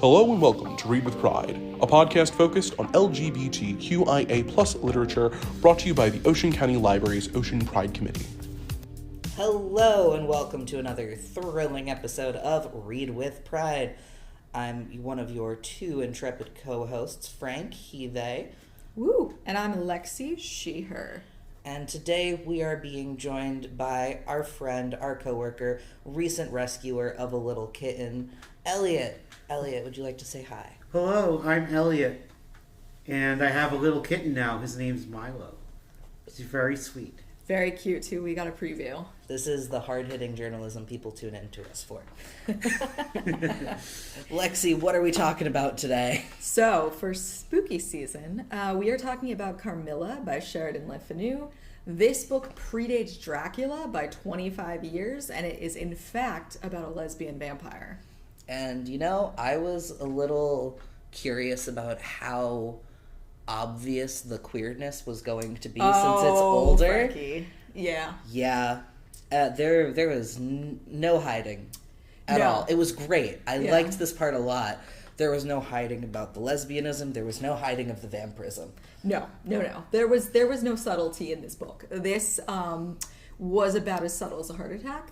Hello and welcome to Read with Pride, a podcast focused on LGBTQIA+ literature brought to you by the Ocean County Library's Ocean Pride Committee. Hello and welcome to another thrilling episode of Read with Pride. I'm one of your two intrepid co-hosts, Frank, he, they. Woo! And I'm Lexi, she, her. And today we are being joined by our friend, our coworker, recent rescuer of a little kitten, Elliot. Elliot, would you like to say hi? Hello, I'm Elliot, and I have a little kitten now. His name's Milo. He's very sweet. Very cute, too. We got a preview. This is the hard-hitting journalism people tune into us for. Lexi, what are we talking about today? So, for spooky season, we are talking about Carmilla by Sheridan Le Fanu. This book predates Dracula by 25 years, and it is, in fact, about a lesbian vampire. And, you know, I was a little curious about how obvious the queerness was going to be since it's older. Frankie. Yeah. Yeah. There was no hiding at all. It was great. I liked this part a lot. There was no hiding about the lesbianism. There was no hiding of the vampirism. No. There was no subtlety in this book. This was about as subtle as a heart attack.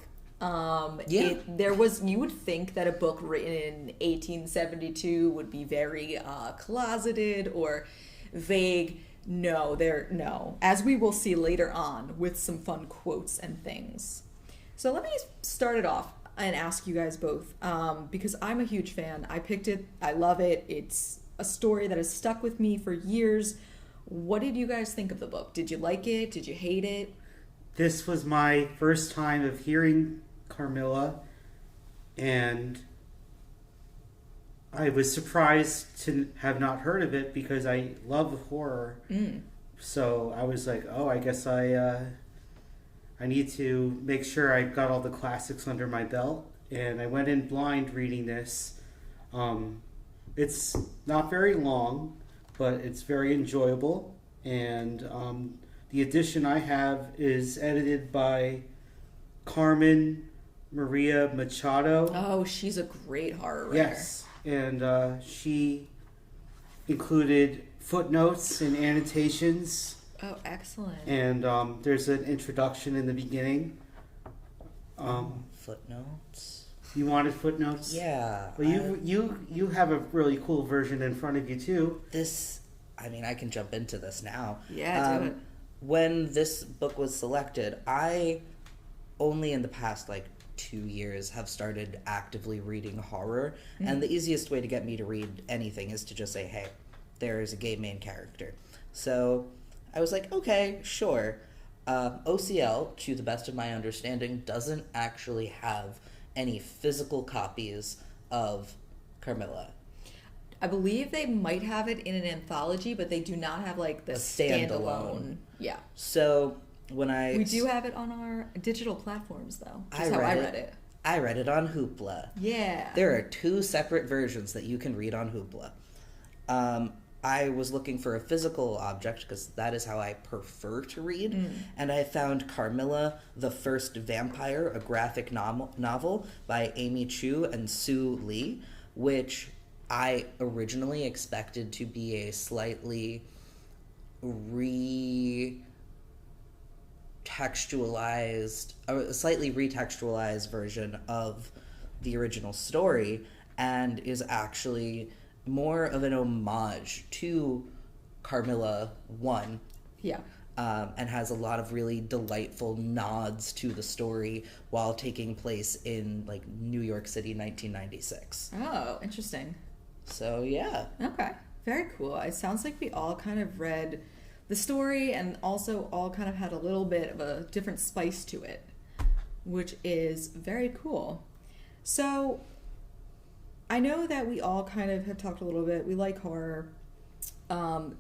You would think that a book written in 1872 would be very closeted or vague. No. As we will see later on with some fun quotes and things. So let me start it off and ask you guys both, because I'm a huge fan. I picked it. I love it. It's a story that has stuck with me for years. What did you guys think of the book? Did you like it? Did you hate it? This was my first time of hearing Carmilla, and I was surprised to have not heard of it because I love horror. So I was like, oh, I guess I need to make sure I got all the classics under my belt. And I went in blind reading this. It's not very long, but it's very enjoyable. And the edition I have is edited by Carmen Maria Machado. Oh, she's a great horror writer. Yes, and she included footnotes and annotations. Oh, excellent. And there's an introduction in the beginning. Footnotes? You wanted footnotes? Yeah. Well, you have a really cool version in front of you, too. I can jump into this now. Yeah, do it. When this book was selected, I only in the past, 2 years have started actively reading horror, and the easiest way to get me to read anything is to just say, hey, there's a gay main character. So I was like, okay, sure. OCL, to the best of my understanding, doesn't actually have any physical copies of Carmilla. I believe they might have it in an anthology, but they do not have the standalone. Yeah. So we do have it on our digital platforms, though. I read it. I read it on Hoopla. Yeah. There are 2 separate versions that you can read on Hoopla. I was looking for a physical object because that is how I prefer to read, and I found Carmilla, the First Vampire, a graphic novel by Amy Chu and Sue Lee, which I originally expected to be a slightly retextualized version of the original story, and is actually more of an homage to Carmilla 1. Yeah. And has a lot of really delightful nods to the story while taking place in New York City, 1996. Oh, interesting. So yeah. Okay. Very cool. It sounds like we all kind of read the story and also all kind of had a little bit of a different spice to it, which is very cool. So I know that we all kind of have talked a little bit. We like horror.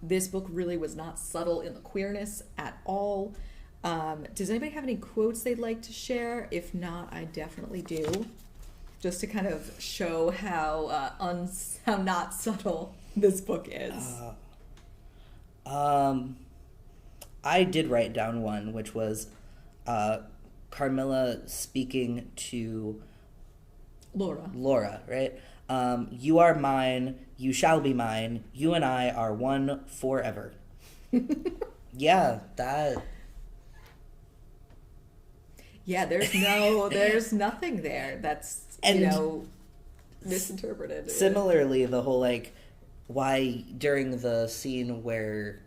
This book really was not subtle in the queerness at all. Does anybody have any quotes they'd like to share? If not, I definitely do. Just to kind of show how not subtle this book is. I did write down one, which was Carmilla speaking to Laura, right? You are mine, you shall be mine, you and I are one forever. Yeah, that... Yeah, there's nothing there that's, misinterpreted. Similarly, the whole, like, why during the scene where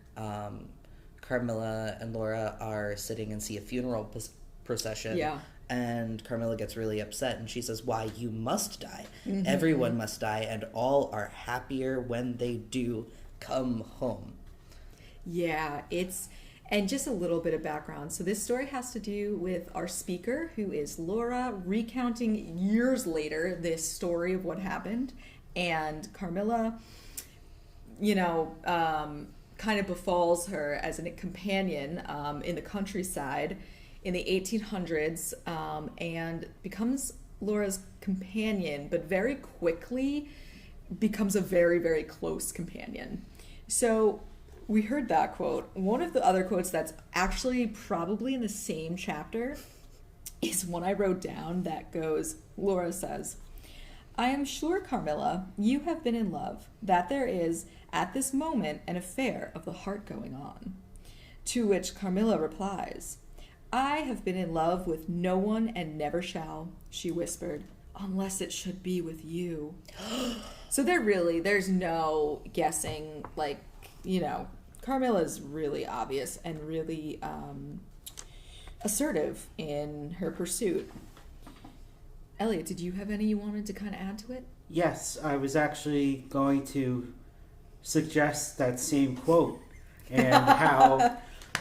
Carmilla and Laura are sitting and see a funeral procession, and Carmilla gets really upset and she says, why, you must die. Mm-hmm. Everyone must die, and all are happier when they do come home. Yeah, and just a little bit of background. So this story has to do with our speaker, who is Laura, recounting years later this story of what happened. And Carmilla, kind of befalls her as a companion in the countryside in the 1800s, and becomes Laura's companion, but very quickly becomes a very, very close companion. So we heard that quote. One of the other quotes that's actually probably in the same chapter is one I wrote down that goes, Laura says, I am sure, Carmilla, you have been in love, that there is, at this moment, an affair of the heart going on. To which Carmilla replies, I have been in love with no one and never shall, she whispered, unless it should be with you. So there's no guessing, Carmilla's really obvious and really assertive in her pursuit. Elliot, did you have any you wanted to kind of add to it? Yes, I was actually going to suggest that same quote, and how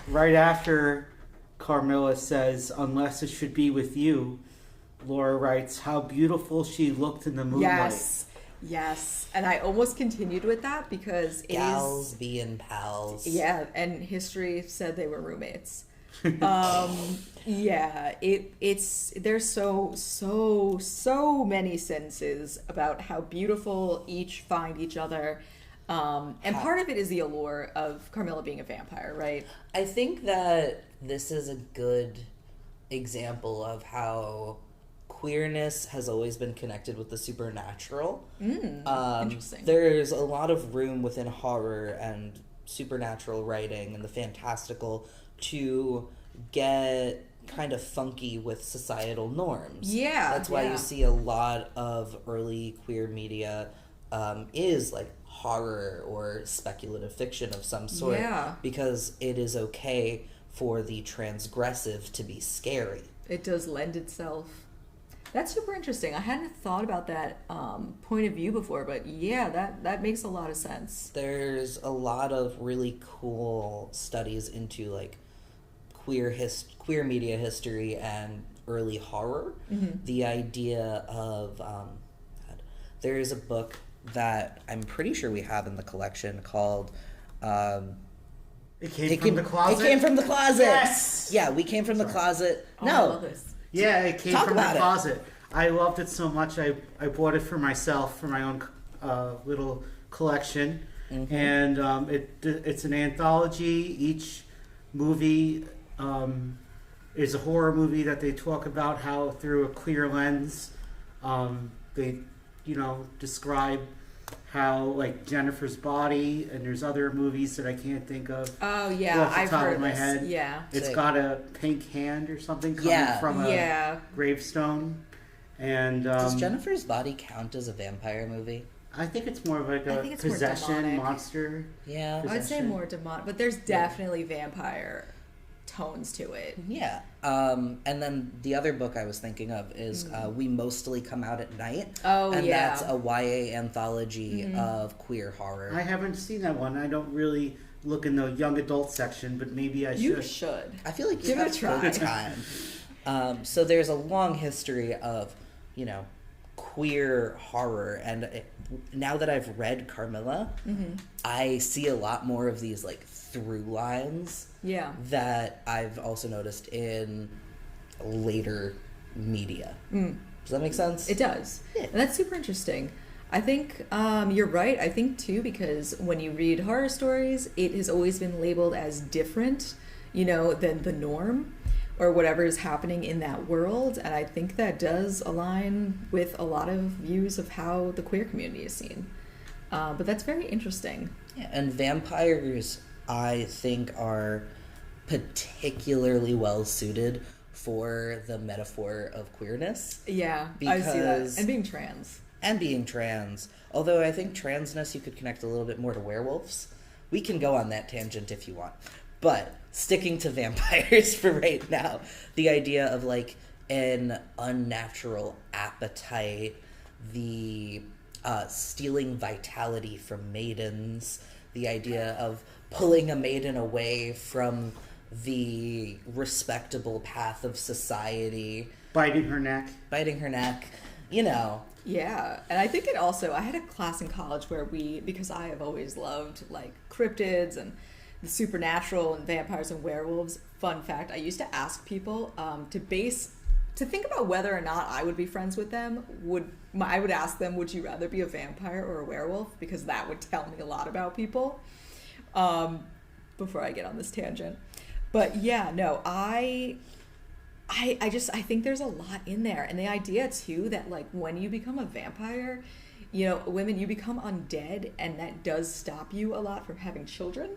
right after Carmilla says, unless it should be with you, Laura writes, how beautiful she looked in the moonlight. Yes, and I almost continued with that because Gals being pals. Yeah, and history said they were roommates. There's so many sentences about how beautiful each find each other. And part of it is the allure of Carmilla being a vampire, right? I think that this is a good example of how queerness has always been connected with the supernatural. Interesting. There's a lot of room within horror and supernatural writing and the fantastical to get kind of funky with societal norms. Yeah. That's why you see a lot of early queer media is like horror or speculative fiction of some sort. Yeah. Because it is okay for the transgressive to be scary. It does lend itself. That's super interesting. I hadn't thought about that point of view before, but yeah, that makes a lot of sense. There's a lot of really cool studies into like queer media history and early horror. Mm-hmm. The idea of there is a book that I'm pretty sure we have in the collection called It came from the closet. It came from the closet. Yes. Yeah, we came from the closet. Oh, I love this. Yeah, it came from the closet. I loved it so much. I bought it for myself for my own little collection, mm-hmm. and it's an anthology. Each movie is a horror movie that they talk about how through a queer lens. They, describe how like Jennifer's Body, and there's other movies that I can't think of. Oh yeah, off the I've top heard of my this. head. Yeah, it's got a pink hand or something coming from a gravestone. And does Jennifer's Body count as a vampire movie? I think it's more of like a possession monster. Yeah, I'd say more demonic, but there's definitely vampire tones to it. Yeah. And then the other book I was thinking of is We Mostly Come Out at Night. Oh, and yeah. that's a YA anthology of queer horror. I haven't seen that one. I don't really look in the young adult section, but maybe I should. You should. I feel like give it a try. Time. So there's a long history of, queer horror, and now that I've read Carmilla, I see a lot more of these like through lines that I've also noticed in later media. Does that make sense? It does. Yeah. And that's super interesting. I think you're right. I think too, because when you read horror stories, it has always been labeled as different, than the norm. or whatever is happening in that world. And I think that does align with a lot of views of how the queer community is seen. But that's very interesting. Yeah, and vampires, I think, are particularly well suited for the metaphor of queerness. Yeah, I see that. Because- And being trans. And being trans. Although I think transness you could connect a little bit more to werewolves. We can go on that tangent if you want. But sticking to vampires for right now, the idea of like an unnatural appetite, the stealing vitality from maidens, the idea of pulling a maiden away from the respectable path of society, Biting her neck. you know. Yeah, and I think it also, I had a class in college where because I have always loved like cryptids and the supernatural and vampires and werewolves. Fun fact, I used to ask people to think about whether or not I would be friends with them. I would ask them, would you rather be a vampire or a werewolf? Because that would tell me a lot about people. Before I get on this tangent. But yeah, no, I think there's a lot in there. And the idea too that like when you become a vampire, you know, women, you become undead, and that does stop you a lot from having children.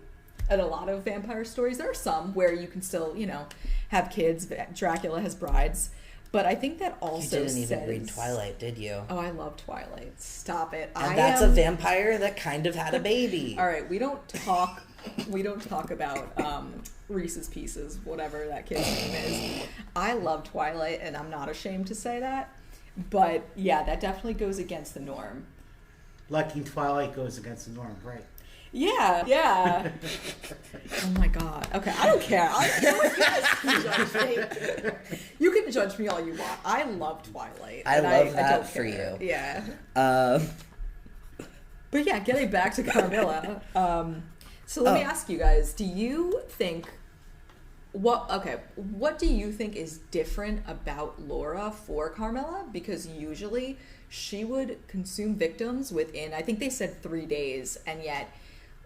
And a lot of vampire stories, there are some where you can still, you know, have kids. Dracula has brides. But I think that also You didn't even read Twilight, did you? Oh, I love Twilight. Stop it. And that's a vampire that kind of had a baby. All right, we don't talk about Reese's Pieces, whatever that kid's name is. I love Twilight, and I'm not ashamed to say that. But yeah, that definitely goes against the norm. Liking Twilight goes against the norm, right? Yeah. Oh my god. Okay, I don't care. You can judge me all you want. I love Twilight. I love that don't for care. you. Yeah. But yeah, getting back to Carmilla. So let me ask you guys, do you think what do you think is different about Laura for Carmilla? Because usually she would consume victims within, I think they said 3 days, and yet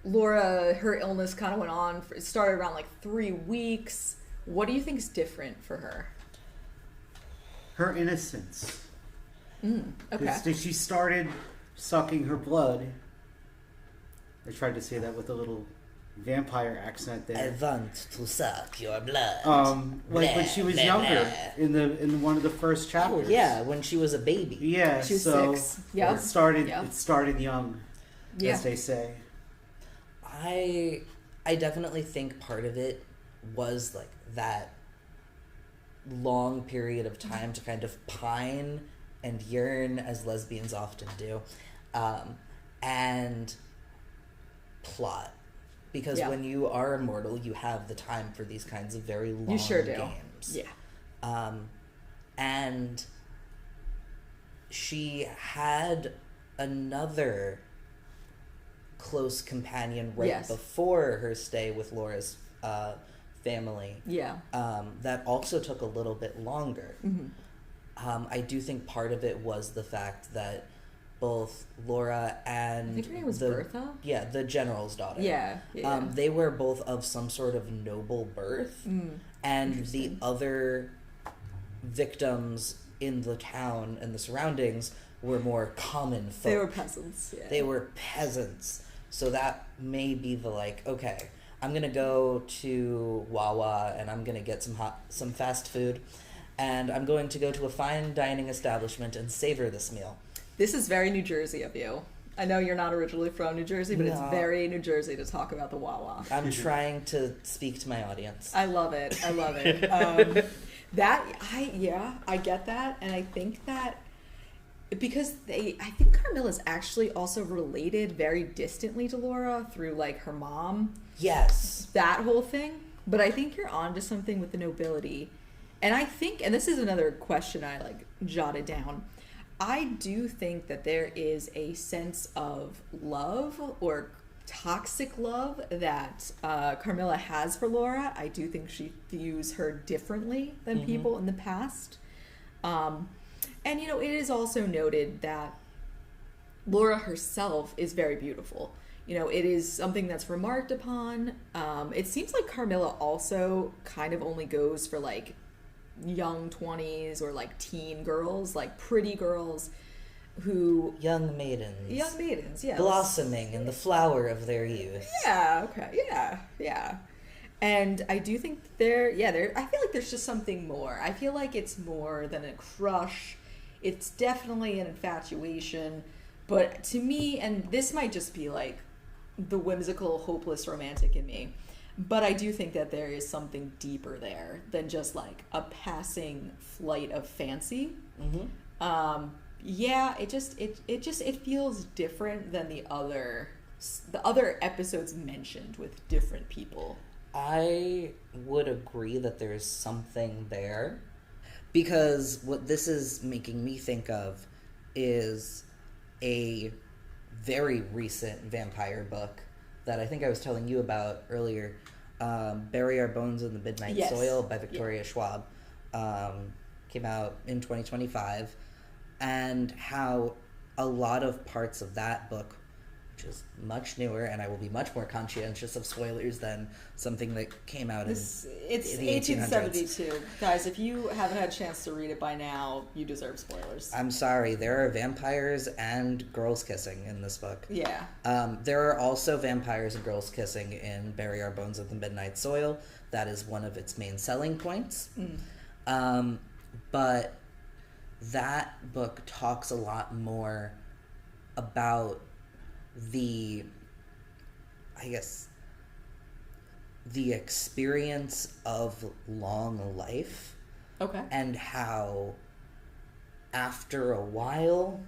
Laura, her illness kind of went on, it started around like 3 weeks. What do you think is different for her? Her innocence. Okay. She started sucking her blood. I tried to say that with a little vampire accent there. I want to suck your blood. Like when she was younger, in one of the first chapters. Oh, yeah, when she was a baby. Yeah, She was so 6. Yeah. it started young, Yeah. as they say. I definitely think part of it was like that long period of time to kind of pine and yearn, as lesbians often do, and plot. Because when you are immortal, you have the time for these kinds of very long You sure do. games. Yeah. And she had another close companion right before her stay with Laura's family. Yeah. That also took a little bit longer. Mm-hmm. I do think part of it was the fact that both Laura and I think her name was Bertha. Yeah, the general's daughter. Yeah. They were both of some sort of noble birth, and the other victims in the town and the surroundings were more common folk. They were peasants. Yeah. They were peasants. So that may be the okay, I'm gonna go to Wawa and I'm gonna get some fast food, and I'm going to go to a fine dining establishment and savor this meal. This is very New Jersey of you. I know you're not originally from New Jersey, but it's very New Jersey to talk about the Wawa. I'm trying to speak to my audience. I love it. I love it. I get that, and I think that because I think Carmilla's actually also related very distantly to Laura through like her mom. Yes. That whole thing. But I think you're onto something with the nobility. And I think, and this is another question I jotted down, I do think that there is a sense of love or toxic love that Carmilla has for Laura. I do think she views her differently than people in the past. And, it is also noted that Laura herself is very beautiful. It is something that's remarked upon. It seems like Carmilla also kind of only goes for young 20s or like teen girls, like pretty girls who Young maidens. Yeah. Blossoming in the flower of their youth. Yeah, okay. Yeah. And I do think I feel like there's just something more. I feel like it's more than a crush. It's definitely an infatuation. But to me, and this might just be like the whimsical, hopeless romantic in me, but I do think that there is something deeper there than just like a passing flight of fancy. Mm-hmm. It feels different than the other episodes mentioned with different people. I would agree that there's something there, because what this is making me think of is a very recent vampire book that I think I was telling you about earlier, Bury Our Bones in the Midnight Soil by Victoria Schwab. Came out in 2025, and how a lot of parts of that book, which is much newer, and I will be much more conscientious of spoilers than something that came out It's the 1872. Guys, if you haven't had a chance to read it by now, you deserve spoilers. I'm sorry, there are vampires and girls kissing in this book. Yeah. There are also vampires and girls kissing in Bury Our Bones in the Midnight Soil. That is one of its main selling points. But that book talks a lot more about the experience of long life. Okay. And how after a while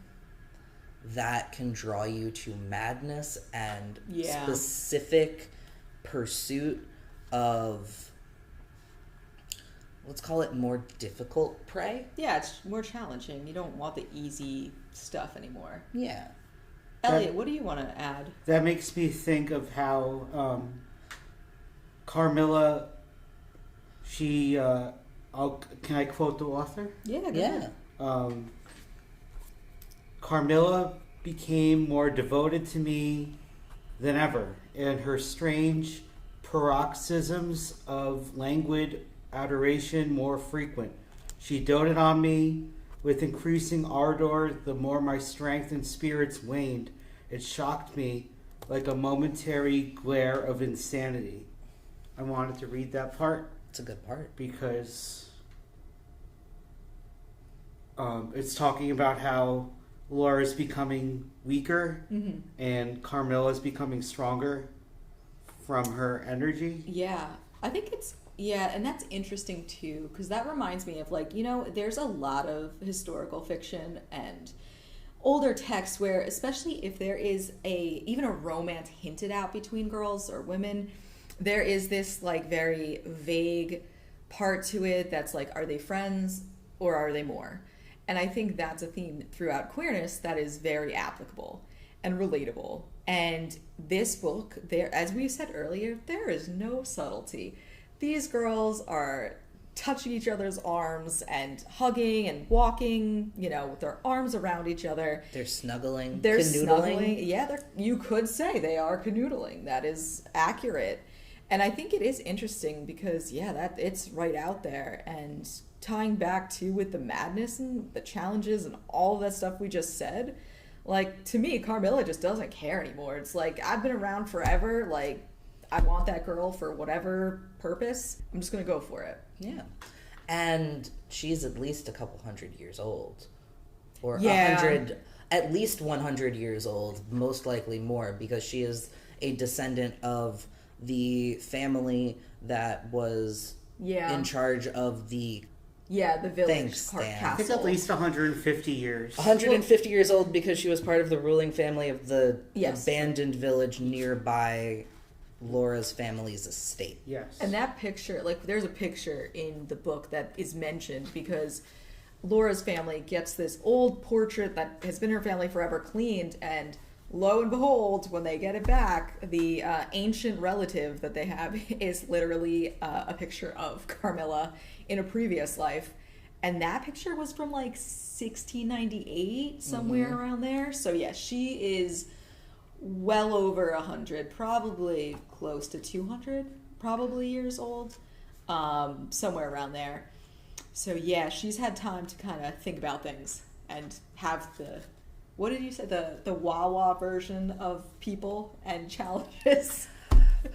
that can draw you to madness and specific pursuit of, let's call it, more difficult prey. Yeah, it's more challenging. You don't want the easy stuff anymore. Yeah. Elliot, what do you want to add? That makes me think of how Carmilla, she, can I quote the author? Yeah. Carmilla became more devoted to me than ever, and her strange paroxysms of languid adoration more frequent. She doted on me with increasing ardor the more my strength and spirits waned. It shocked me like a momentary glare of insanity. I wanted to read that part. It's a good part. Because it's talking about how Laura's becoming weaker and Carmilla's becoming stronger from her energy. Yeah. I think and that's interesting too, because that reminds me of, like, there's a lot of historical fiction and older texts where, especially if there is even a romance hinted out between girls or women, there is this like very vague part to it that's like, are they friends or are they more? And I think that's a theme throughout queerness that is very applicable and relatable. And this book, as we said earlier, there is no subtlety. These girls are touching each other's arms and hugging and walking, with their arms around each other. They're snuggling. They're canoodling. snuggling. Yeah, you could say they are canoodling. That is accurate. And I think it is interesting because, it's right out there. And tying back to with the madness and the challenges and all of that stuff we just said, like, to me, Carmilla just doesn't care anymore. It's like, I've been around forever. Like, I want that girl for whatever purpose. I'm just going to go for it. Yeah. And she's at least a couple hundred years old. Or 100, at least 100 years old, most likely more, because she is a descendant of the family that was in charge of the village castle. I think at least 150 years. 150 years old, because she was part of the ruling family of the abandoned village nearby Laura's family's estate. Yes. And that picture, like, there's a picture in the book that is mentioned because Laura's family gets this old portrait that has been in her family forever cleaned, and lo and behold, when they get it back, the ancient relative that they have is literally a picture of Carmilla in a previous life. And that picture was from like 1698, somewhere around there. So yeah, she is well over 100, probably close to 200 probably years old, somewhere around there. So yeah, she's had time to kind of think about things and have the, what did you say, the Wawa version of people and challenges.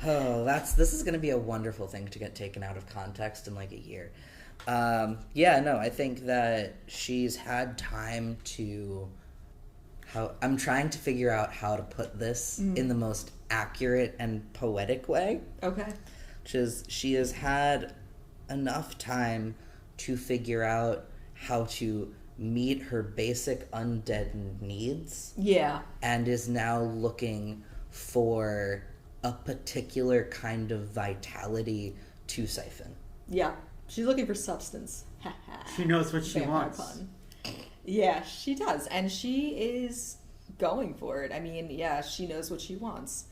Oh, this is going to be a wonderful thing to get taken out of context in like a year. Yeah, no, I think that she's had time to. I'm trying to figure out how to put this in the most accurate and poetic way. Okay. Which is, she has had enough time to figure out how to meet her basic undead needs. Yeah. And is now looking for a particular kind of vitality to siphon. Yeah. She's looking for substance. She knows what she Vampire wants. pun. Yeah, she does. And she is going for it. I mean, yeah, she knows what she wants.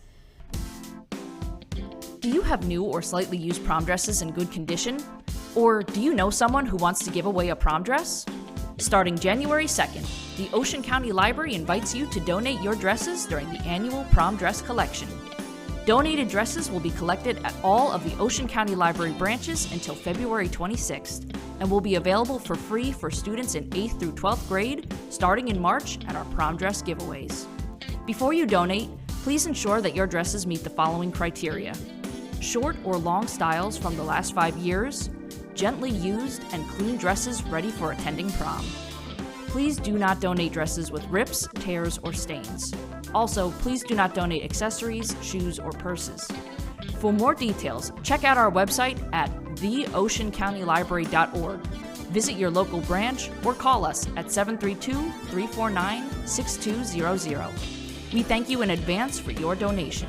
Do you have new or slightly used prom dresses in good condition? Or do you know someone who wants to give away a prom dress? Starting January 2nd, the Ocean County Library invites you to donate your dresses during the annual prom dress collection. Donated dresses will be collected at all of the Ocean County Library branches until February 26th and will be available for free for students in 8th through 12th grade starting in March at our prom dress giveaways. Before you donate, please ensure that your dresses meet the following criteria: short or long styles from the last 5 years, gently used and clean dresses ready for attending prom. Please do not donate dresses with rips, tears, or stains. Also, please do not donate accessories, shoes, or purses. For more details, check out our website at theoceancountylibrary.org. Visit your local branch or call us at 732-349-6200. We thank you in advance for your donation.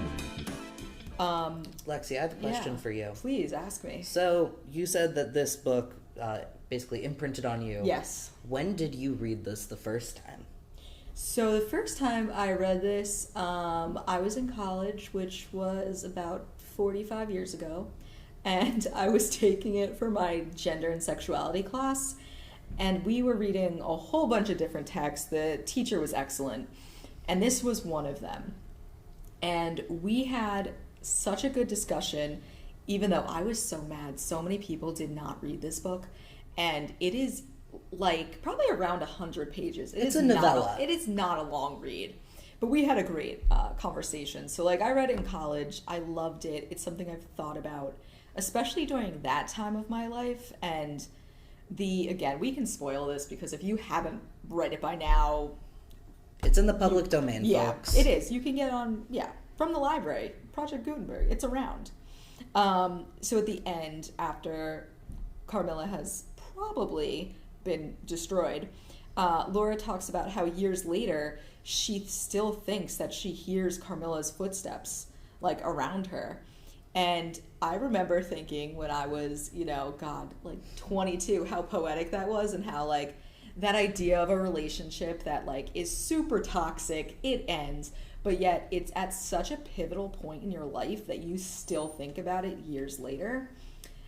Lexi, I have a question for you. Please ask me. So, you said that this book basically imprinted on you. Yes. When did you read this the first time? So the first time I read this, I was in college, which was about 45 years ago, and I was taking it for my gender and sexuality class, and we were reading a whole bunch of different texts. The teacher was excellent, and this was one of them. And we had such a good discussion, even though I was so mad so many people did not read this book, and it is like probably around 100 pages. It's a novella. It is not a long read, but we had a great conversation. So like, I read it in college. I loved it. It's something I've thought about, especially during that time of my life. And again, we can spoil this because if you haven't read it by now, it's in the public domain, folks. It is. You can get on, from the library, Project Gutenberg. It's around. So at the end, after Carmilla has probably been destroyed, Laura talks about how years later she still thinks that she hears Carmilla's footsteps like around her. And I remember thinking when I was, 22, how poetic that was, and how like that idea of a relationship that like is super toxic, it ends, but yet it's at such a pivotal point in your life that you still think about it years later.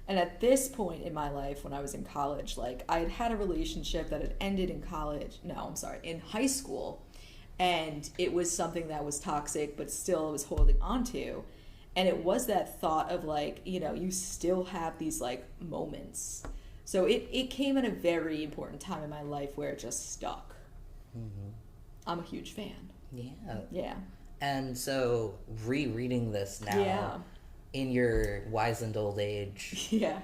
And at this point in my life, when I was in college, like I had had a relationship that had ended in in high school. And it was something that was toxic, but still I was holding on to. And it was that thought of like, you still have these like moments. So it came at a very important time in my life where it just stuck. Mm-hmm. I'm a huge fan. Yeah. Yeah. And so rereading this now in your wizened old age. Yeah.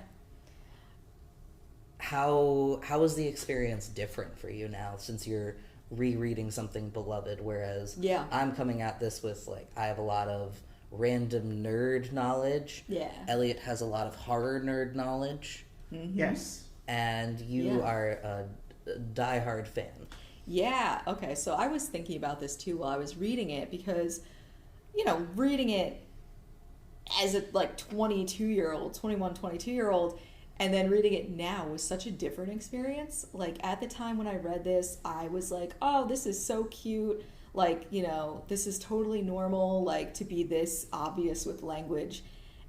How is the experience different for you now since you're rereading something beloved, whereas I'm coming at this with like I have a lot of random nerd knowledge. Yeah. Elliot has a lot of horror nerd knowledge. Mm-hmm. Yes. And you are a diehard fan. Yeah. Okay. So I was thinking about this too while I was reading it because, reading it as a like 21, 22-year-old, and then reading it now was such a different experience. Like at the time when I read this, I was like, oh, this is so cute. Like, this is totally normal, like to be this obvious with language.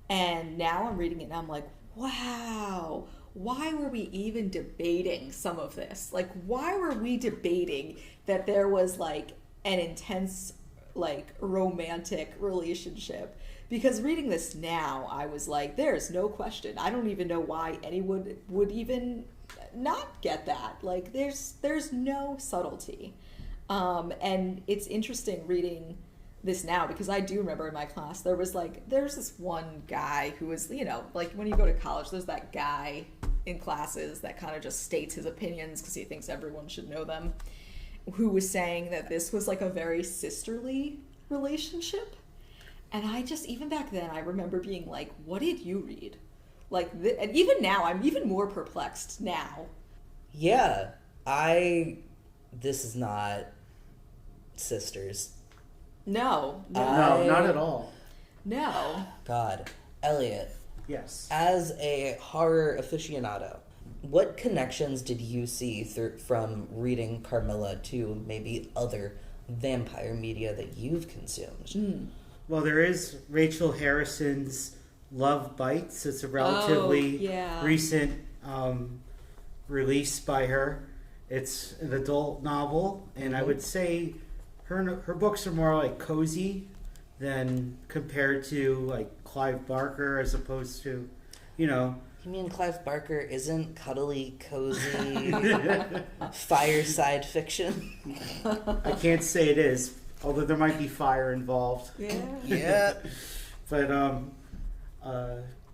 And now I'm reading it and I'm like, wow, why were we even debating some of this? Like, why were we debating that there was like an intense, like romantic relationship? Because reading this now, I was like, there's no question. I don't even know why anyone would even not get that. Like there's no subtlety. And it's interesting reading this now because I do remember in my class there's this one guy who was, like when you go to college, there's that guy in classes that kind of just states his opinions because he thinks everyone should know them, who was saying that this was like a very sisterly relationship. And I just, even back then, I remember being like, what did you read? Like, and even now, I'm even more perplexed now. Yeah, this is not sisters. No. No, not at all. No. God. Elliot, Yes. as a horror aficionado, what connections did you see from reading Carmilla to maybe other vampire media that you've consumed? Well, there is Rachel Harrison's Love Bites. It's a relatively recent release by her. It's an adult novel, and I would say her books are more like cozy than compared to like Clive Barker, as opposed to, You mean Clive Barker isn't cuddly, cozy, fireside fiction? I can't say it is, although there might be fire involved. Yeah. But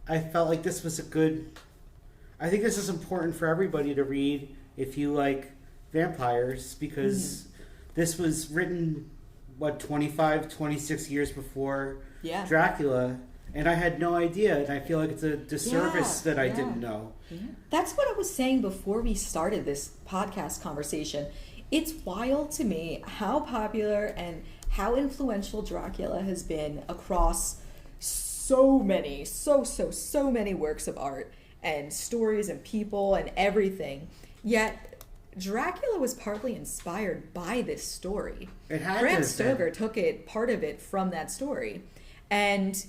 I felt like this was I think this is important for everybody to read if you like vampires, because this was written, 26 years before Dracula, and I had no idea, and I feel like it's a disservice that I didn't know. That's what I was saying before we started this podcast conversation. It's wild to me how popular and how influential Dracula has been across so many works of art and stories and people and everything. Yet Dracula was partly inspired by this story. It had Bram to Stoker took part of it from that story. And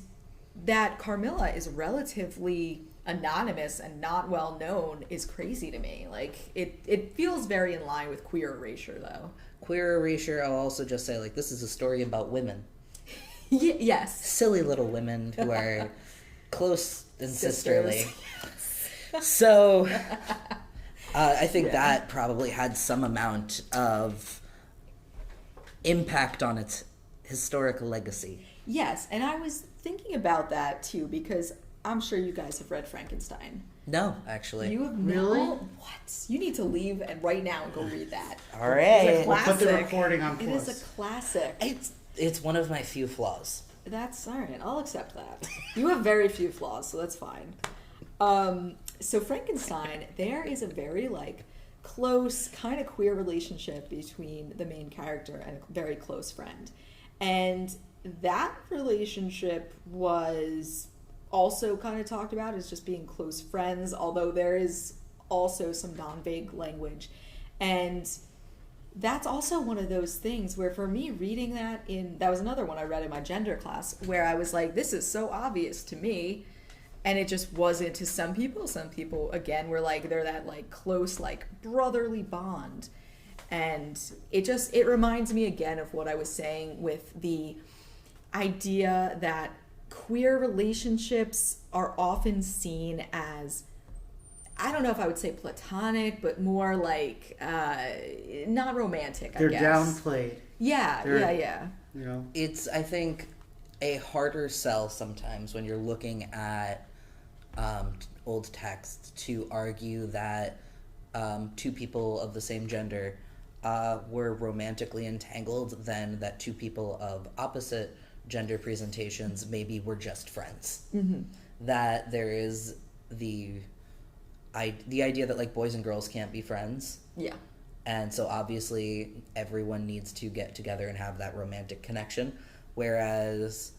that Carmilla is relatively anonymous and not well known is crazy to me. Like it feels very in line with queer erasure, though. Queer erasure, I'll also just say, like, this is a story about women. Yes. Silly little women who are close and sisterly. Sisters. So I think that probably had some amount of impact on its historical legacy. Yes, and I was thinking about that too because I'm sure you guys have read Frankenstein. No, actually. You have Really? What? You need to leave and right now and go read that. All right. It's a We'll put the classic. recording on It is pause. a classic. It's one of my few flaws. That's all right. I'll accept that. You have very few flaws, so that's fine. So Frankenstein, there is a very close, kind of queer relationship between the main character and a very close friend, and that relationship was also kind of talked about as just being close friends. Although there is also some non-vague language, and that's also one of those things where for me reading that was another one I read in my gender class where I was like, this is so obvious to me, and it just wasn't to some people. Some people, again, were like, they're that close, brotherly bond. And it reminds me again of what I was saying with the idea that queer relationships are often seen as, I don't know if I would say platonic, but more not romantic, I They're guess. downplayed. Yeah. It's, I think, a harder sell sometimes when you're looking at old texts to argue that two people of the same gender were romantically entangled than that two people of opposite gender presentations maybe were just friends. Mm-hmm. That there is the idea that boys and girls can't be friends. Yeah. And so obviously everyone needs to get together and have that romantic connection, whereas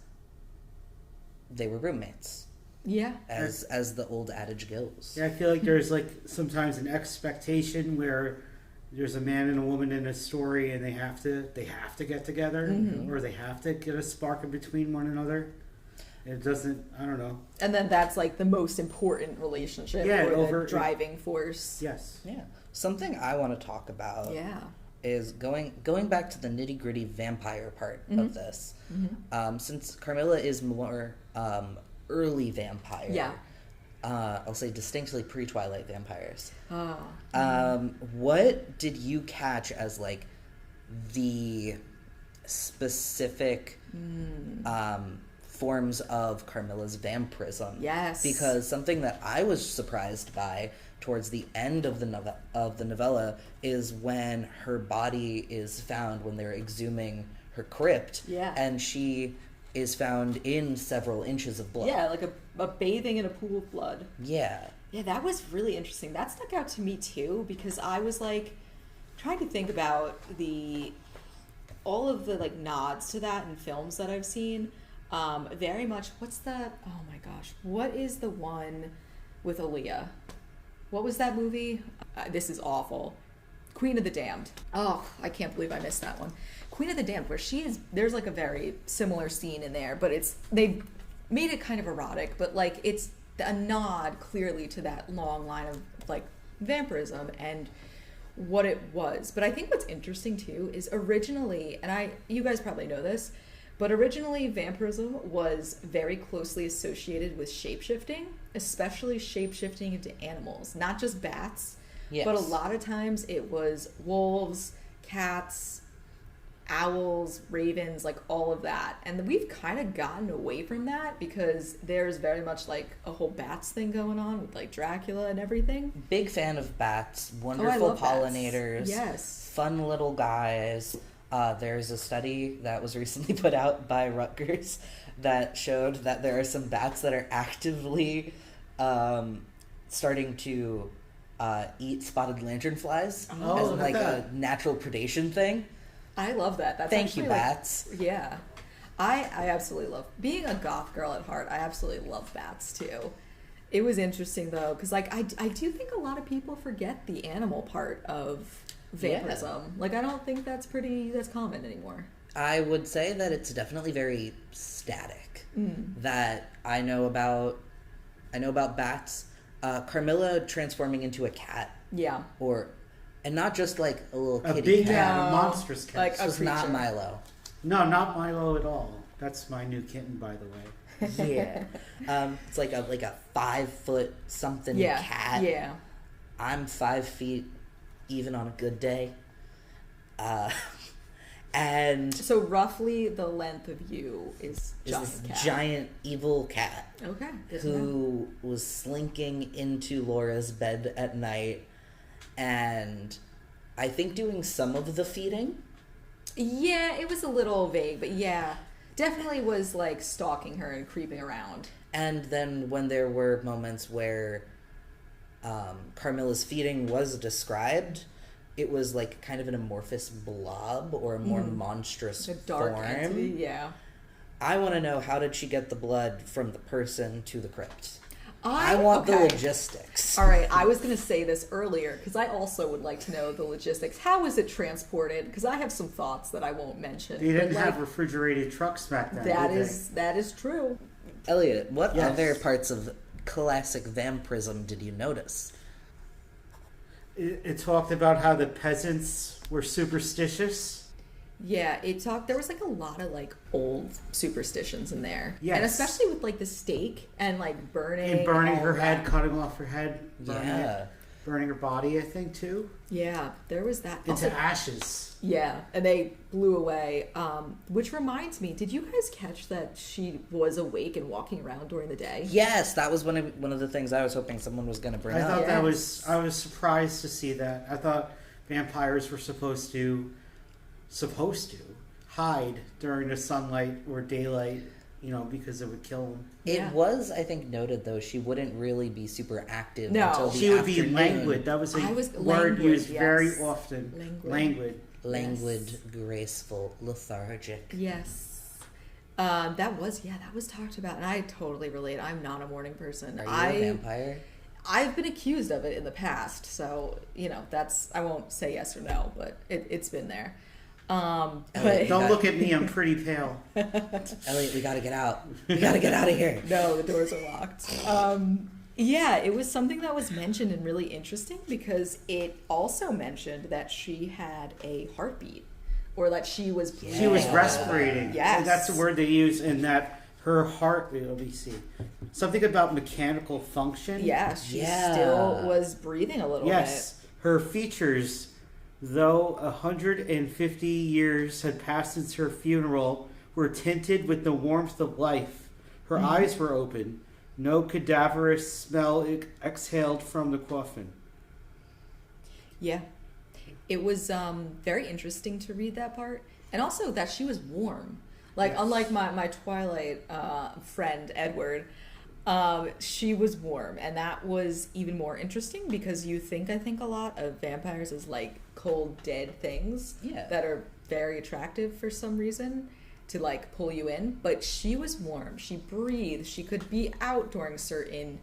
they were roommates. Yeah. As the old adage goes. Yeah, I feel like there's sometimes an expectation where there's a man and a woman in a story and they have to get together, or they have to get a spark in between one another. It doesn't, I don't know. And then that's the most important relationship, or the driving force. Yes. Yeah. Something I want to talk about is going back to the nitty-gritty vampire part of this. Mm-hmm. Since Carmilla is more early vampire, I'll say distinctly pre-Twilight vampires. Oh. What did you catch as like the specific forms of Carmilla's vampirism? Yes. Because something that I was surprised by towards the end of the novella is when her body is found when they're exhuming her crypt. Yeah. And she is found in several inches of blood. Yeah, like a bathing in a pool of blood. Yeah. Yeah, that was really interesting. That stuck out to me too, because I was like trying to think about all of the like nods to that in films that I've seen. Very much, oh my gosh, what is the one with Aaliyah? What was that movie? This is awful. Queen of the Damned. Oh, I can't believe I missed that one. Queen of the Damned, where there's like a very similar scene in there, but they made it kind of erotic, but like it's a nod clearly to that long line of like vampirism and what it was. But I think what's interesting too is originally, and you guys probably know this, but originally vampirism was very closely associated with shapeshifting, especially shapeshifting into animals, not just bats, yes. But a lot of times it was wolves, cats, owls, ravens, like all of that. And we've kind of gotten away from that because there's very much like a whole bats thing going on with like Dracula and everything. Big fan of bats, wonderful pollinators, bats. Yes, fun little guys. There's a study that was recently put out by Rutgers that showed that there are some bats that are actively starting to eat spotted lanternflies as like a natural predation thing. I love that. That's Thank you, bats. Yeah. I absolutely love, being a goth girl at heart, I absolutely love bats too. It was interesting though, because like I do think a lot of people forget the animal part of vampirism. Yeah. Like I don't think that's common anymore. I would say that it's definitely very static. That I know about bats. Carmilla transforming into a cat. Yeah. And not just like a little kitty big cat. A monstrous cat. Like this was not Milo. No, not Milo at all. That's my new kitten, by the way. Yeah. It's like a 5 foot something cat. Yeah. I'm 5 feet even on a good day. And so roughly the length of you is this giant evil cat. Okay. Who was slinking into Laura's bed at night and I think doing some of the feeding. Yeah, it was a little vague, but yeah. Definitely was like stalking her and creeping around. And then when there were moments where Carmilla's feeding was described, it was like kind of an amorphous blob or a more monstrous a dark form. Entity, yeah. I want to know, how did she get the blood from the person to the crypt? I want the logistics. All right, I was going to say this earlier because I also would like to know the logistics. How is it transported? Because I have some thoughts that I won't mention. They didn't have refrigerated trucks back then. That is true. Elliot, what other parts of classic vampirism did you notice? It talked about how the peasants were superstitious. Yeah, there was like a lot of like old superstitions in there. Yes. And especially with like the stake and like burning. And burning her head, cutting off her head, burning her body, I think, too. Yeah, there was that. Into ashes. Yeah, and they blew away. Which reminds me, did you guys catch that she was awake and walking around during the day? Yes, that was one of the things I was hoping someone was going to bring up. I thought I was surprised to see that. I thought vampires were supposed to hide during the sunlight or daylight, because it would kill them. It was, I think, noted though she wouldn't really be super active until the afternoon. She would be languid. That was a word used very often. Languid, graceful, lethargic. Yes. That was talked about, and I totally relate. I'm not a morning person. Are you a vampire? I've been accused of it in the past, so I won't say yes or no, but it's been there. But don't look at me, I'm pretty pale. Elliot, we gotta get out. We gotta get out of here. No, the doors are locked. Yeah, it was something that was mentioned and really interesting because it also mentioned that she had a heartbeat, or that she was respirating. Yes. And that's the word they use, in that her heart, let me see, something about mechanical function. Yeah, she Yeah. still was breathing a little Yes, her features, though 150 years had passed since her funeral, were tinted with the warmth of life. Her eyes were open. No cadaverous smell exhaled from the coffin. bit. Yeah. It was very interesting to read that part. And also that she was warm. Like, Yes. unlike my Twilight friend, Edward, she was warm. And that was even more interesting because I think a lot of vampires as like cold, dead things Yeah. that are very attractive for some reason to like pull you in. But she was warm. She breathed. She could be out during certain,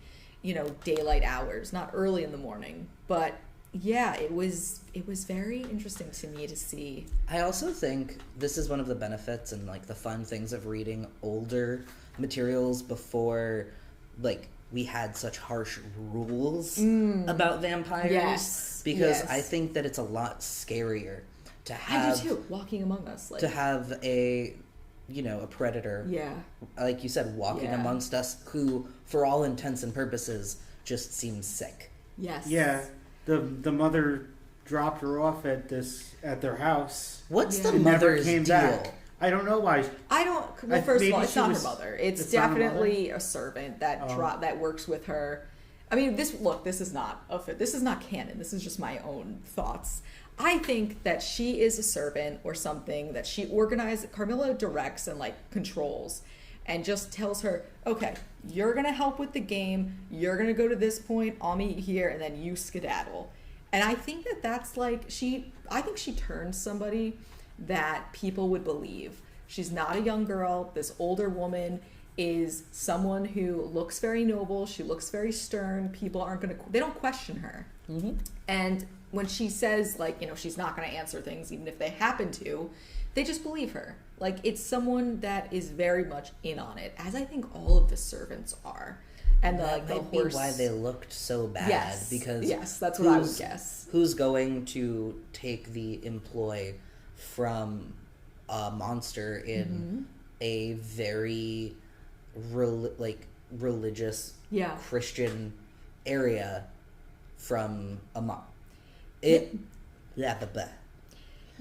daylight hours, not early in the morning. But yeah, it was very interesting to me to see. I also think this is one of the benefits and like the fun things of reading older materials before like we had such harsh rules about vampires. Yes, Because yes. I think that it's a lot scarier to I have do too. Walking among us, like to have a predator, yeah, like you said, walking Yeah. amongst us who for all intents and purposes just seems sick. yes, Yeah, the mother dropped her off at their house. What's Yeah. the And never mother's came deal? back. I don't know why. I don't. Well, first of maybe all, it's she not was- her mother. It's it's not her definitely a servant that Oh. that works with her. I mean, this is not this is not canon. This is just my own thoughts. I think that she is a servant or something that she organized. Carmilla directs and like controls, and just tells her, "Okay, you're gonna help with the game. You're gonna go to this point. I'll meet you here, and then you skedaddle." And I think that that's like I think she turns somebody that people would believe. She's not a young girl. This older woman is someone who looks very noble. She looks very stern. People they don't question her. Mm-hmm. And when she says, like, she's not going to answer things, even if they happen to, they just believe her. Like, it's someone that is very much in on it, as I think all of the servants are. And That the might be horse. why they looked so bad. Yes, Because yes, that's what I would guess. Who's going to take the employ from a monster in Mm-hmm. a very religious Yeah. Christian area from a blah.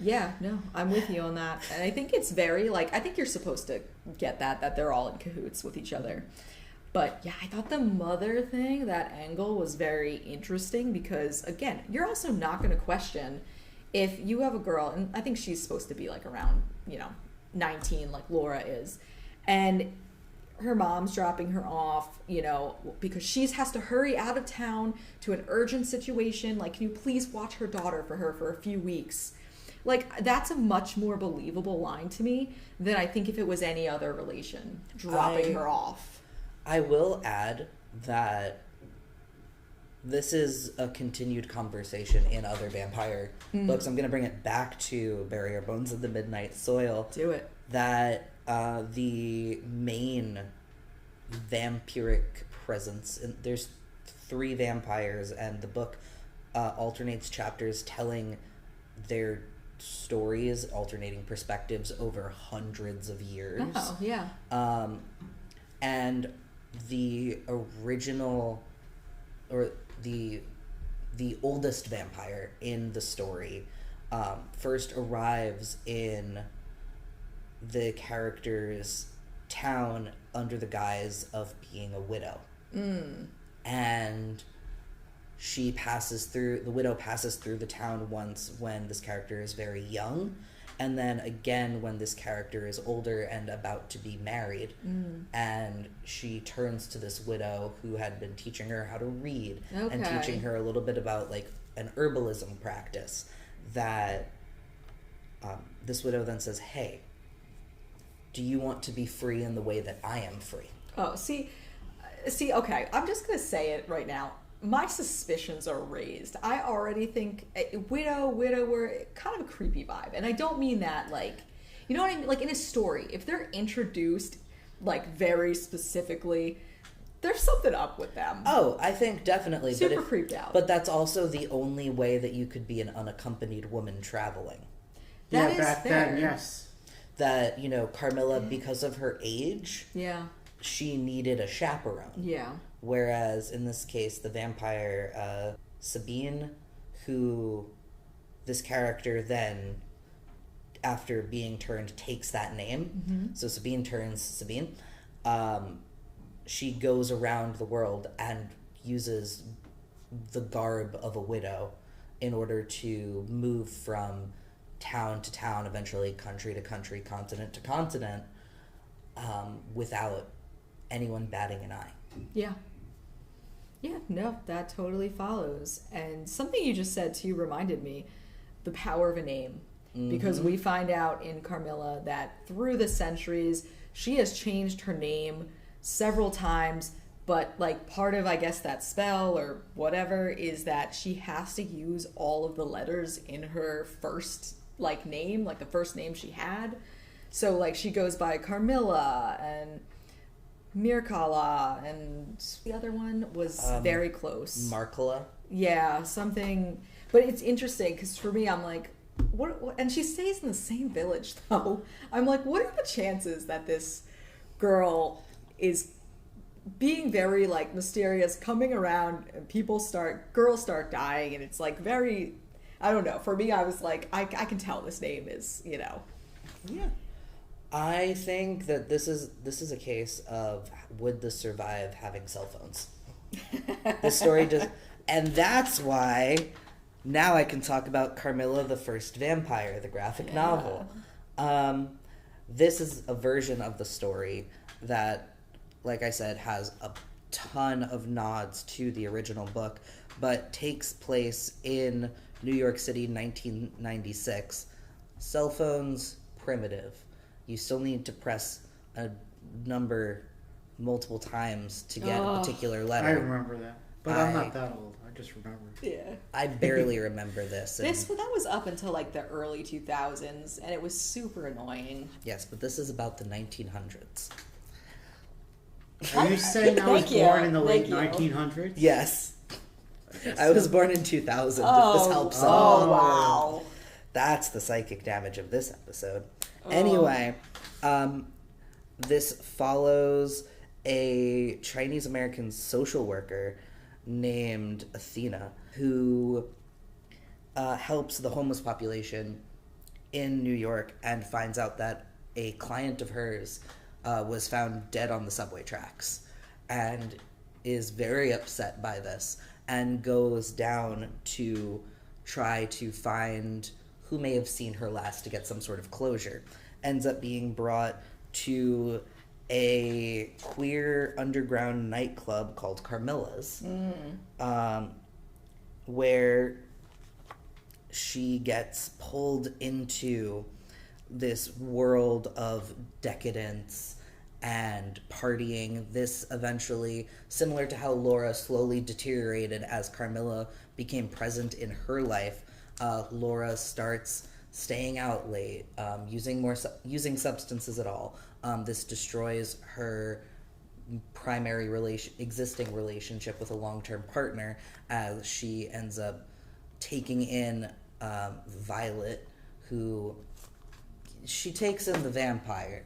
Yeah, no, I'm with you on that. And I think it's very, I think you're supposed to get that they're all in cahoots with each other. But yeah, I thought the mother thing, that angle was very interesting because, again, you're also not going to question if you have a girl, and I think she's supposed to be around, 19, like Laura is, and her mom's dropping her off, because she has to hurry out of town to an urgent situation. Like, can you please watch her daughter for her for a few weeks? That's a much more believable line to me than I think if it was any other relation dropping her off. I will add that this is a continued conversation in other vampire books. I'm going to bring it back to Bury Our Bones in the Midnight Soil. Do it. That the main vampiric presence, and there's 3 vampires, and the book alternates chapters telling their stories, alternating perspectives over hundreds of years. Oh, yeah. And the original, or the oldest vampire in the story first arrives in the character's town under the guise of being a widow. And the widow passes through the town once when this character is very young, and then again when this character is older and about to be married. And she turns to this widow who had been teaching her how to read and Okay. teaching her a little bit about an herbalism practice that this widow then says, "Hey, do you want to be free in the way that I am free?" Oh, see, okay, I'm just going to say it right now. My suspicions are raised. I already think widower, kind of a creepy vibe. And I don't mean that, you know what I mean? In a story, if they're introduced, very specifically, there's something up with them. Oh, I think definitely. Super creeped out. But that's also the only way that you could be an unaccompanied woman traveling. That is back fair. then, yes. That, Carmilla, because of her age, Yeah. she needed a chaperone. Yeah. Whereas in this case, the vampire Sabine, who this character then, after being turned, takes that name. So Sabine turns Sabine. She goes around the world and uses the garb of a widow in order to move from town to town, eventually country to country, continent to continent, without anyone batting an eye. Yeah. Yeah, no, that totally follows. And something you just said too reminded me, the power of a name. Because we find out in Carmilla that through the centuries, she has changed her name several times, but like part of, I guess, that spell or whatever is that she has to use all of the letters in her first like name, like the first name she had. So like she goes by Carmilla and Mircalla, and the other one was very close. Markala. Yeah, something. But it's interesting because for me, I'm like, what? And she stays in the same village though. I'm like, what are the chances that this girl is being very like mysterious, coming around, and girls start dying, and it's like very, I don't know. For me, I was like, I can tell this name is, Yeah. I think that this is a case of would this survive having cell phones? The story just, and that's why now I can talk about Carmilla the First Vampire, the graphic novel. This is a version of the story that, like I said, has a ton of nods to the original book, but takes place in New York City, 1996. Cell phones, primitive. You still need to press a number multiple times to get a particular letter. I remember that. But I'm not that old. I just remember. yeah. I barely remember this. And That was up until like the early 2000s, and it was super annoying. yes, but this is about the 1900s. Are you saying I was Thank you. born in the late Thank you. 1900s? Yes. I was born in 2000, if this helps at all. Oh, wow. That's the psychic damage of this episode. Anyway, this follows a Chinese American social worker named Athena who helps the homeless population in New York and finds out that a client of hers was found dead on the subway tracks and is very upset by this and goes down to try to find who may have seen her last to get some sort of closure. Ends up being brought to a queer underground nightclub called Carmilla's, where she gets pulled into this world of decadence and partying. This eventually, similar to how Laura slowly deteriorated as Carmilla became present in her life, Laura starts staying out late, using substances at all. This destroys her primary existing relationship with a long-term partner, as she ends up taking in Violet, who she takes in the vampire,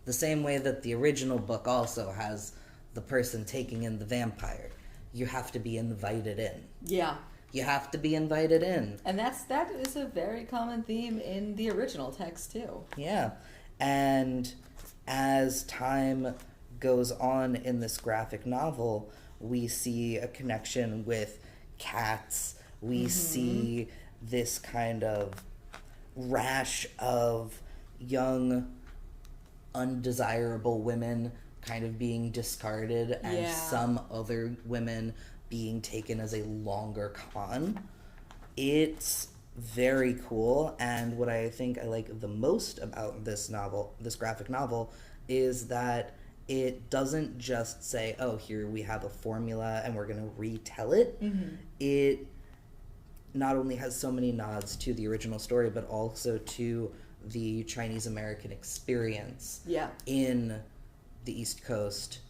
the same way that the original book also has the person taking in the vampire. You have to be invited in. Yeah. You have to be invited in. And that is a very common theme in the original text too. Yeah. And as time goes on in this graphic novel, we see a connection with cats. We see this kind of rash of young, undesirable women kind of being discarded, and some other women being taken as a longer con. It's very cool, and what I think I like the most about this graphic novel, is that it doesn't just say, oh, here we have a formula and we're going to retell it. It not only has so many nods to the original story, but also to the Chinese American experience in the East Coast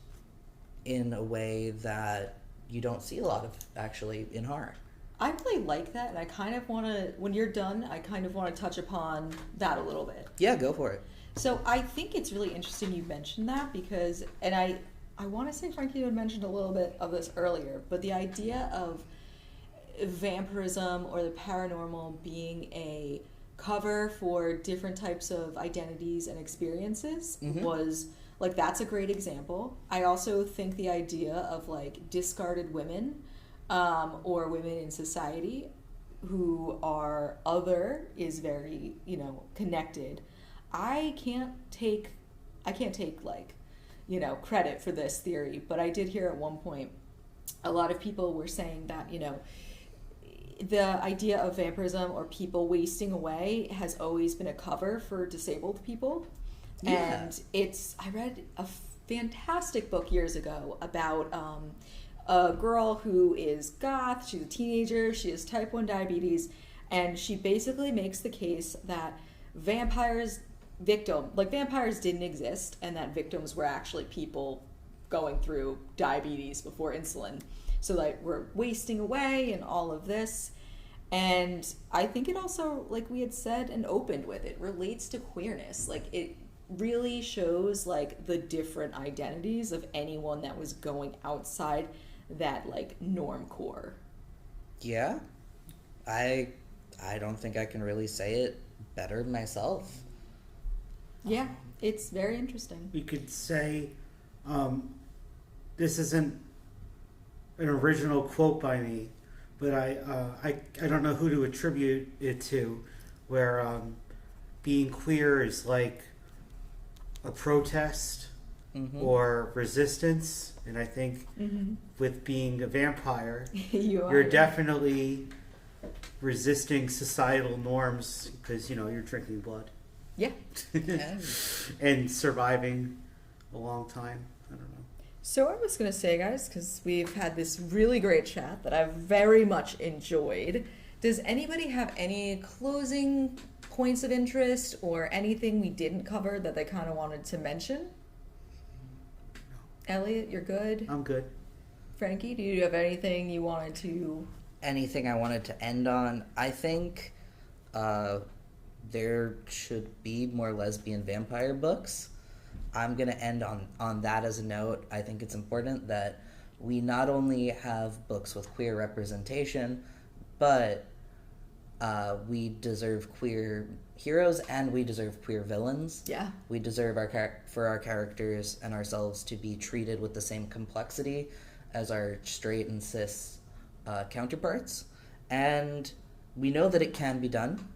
in a way that you don't see a lot of, actually, in horror. I really like that, and I kind of want to, when you're done, I kind of want to touch upon that a little bit. Yeah, go for it. So I think it's really interesting you mentioned that because, and I want to say Frankie had mentioned a little bit of this earlier, but the idea of vampirism or the paranormal being a cover for different types of identities and experiences was, like, that's a great example. I also think the idea of, like, discarded women or women in society who are other is very, connected. I can't take like, credit for this theory, but I did hear at one point a lot of people were saying that, the idea of vampirism or people wasting away has always been a cover for disabled people. Yeah. And I read a fantastic book years ago about a girl who is goth, she's a teenager, she has type 1 diabetes, and she basically makes the case that vampires didn't exist and that victims were actually people going through diabetes before insulin. So, like, we're wasting away and all of this. And I think it also, like we had said and opened with, it relates to queerness. Like, it really shows, like, the different identities of anyone that was going outside that, like, norm core. Yeah. I don't think I can really say it better myself. Yeah, it's very interesting. We could say, this isn't an original quote by me, but I don't know who to attribute it to, where being queer is like a protest or resistance, and I think with being a vampire, you're definitely resisting societal norms because you're drinking blood. Yeah. And surviving a long time. I don't know. So I was going to say, guys, because we've had this really great chat that I've very much enjoyed, does anybody have any closing points of interest or anything we didn't cover that they kind of wanted to mention? No. Elliot, you're good? I'm good. Frankie, do you have anything you wanted to... Anything I wanted to end on? I think there should be more lesbian vampire books. I'm going to end on that as a note. I think it's important that we not only have books with queer representation, but we deserve queer heroes and we deserve queer villains. Yeah. We deserve for our characters and ourselves to be treated with the same complexity as our straight and cis counterparts. And we know that it can be done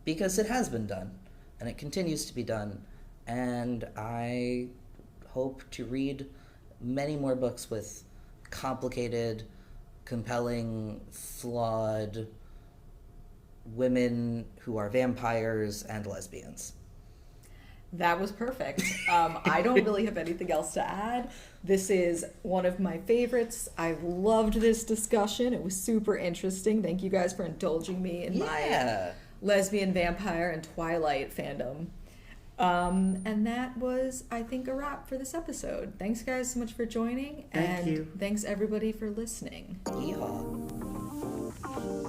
because it has been done and it continues to be done. And I hope to read many more books with complicated, compelling, flawed women who are vampires and lesbians. That was perfect. I don't really have anything else to add. This is one of my favorites. I loved this discussion. It was super interesting. Thank you guys for indulging me in my lesbian, vampire, and Twilight fandom. And that was, I think, a wrap for this episode. Thanks, guys, so much for joining. Thank you. Thanks, everybody, for listening. Yeehaw.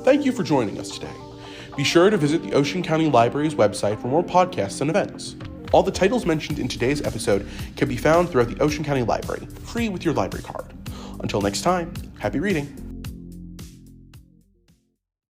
Thank you for joining us today. Be sure to visit the Ocean County Library's website for more podcasts and events. All the titles mentioned in today's episode can be found throughout the Ocean County Library, free with your library card. Until next time, happy reading.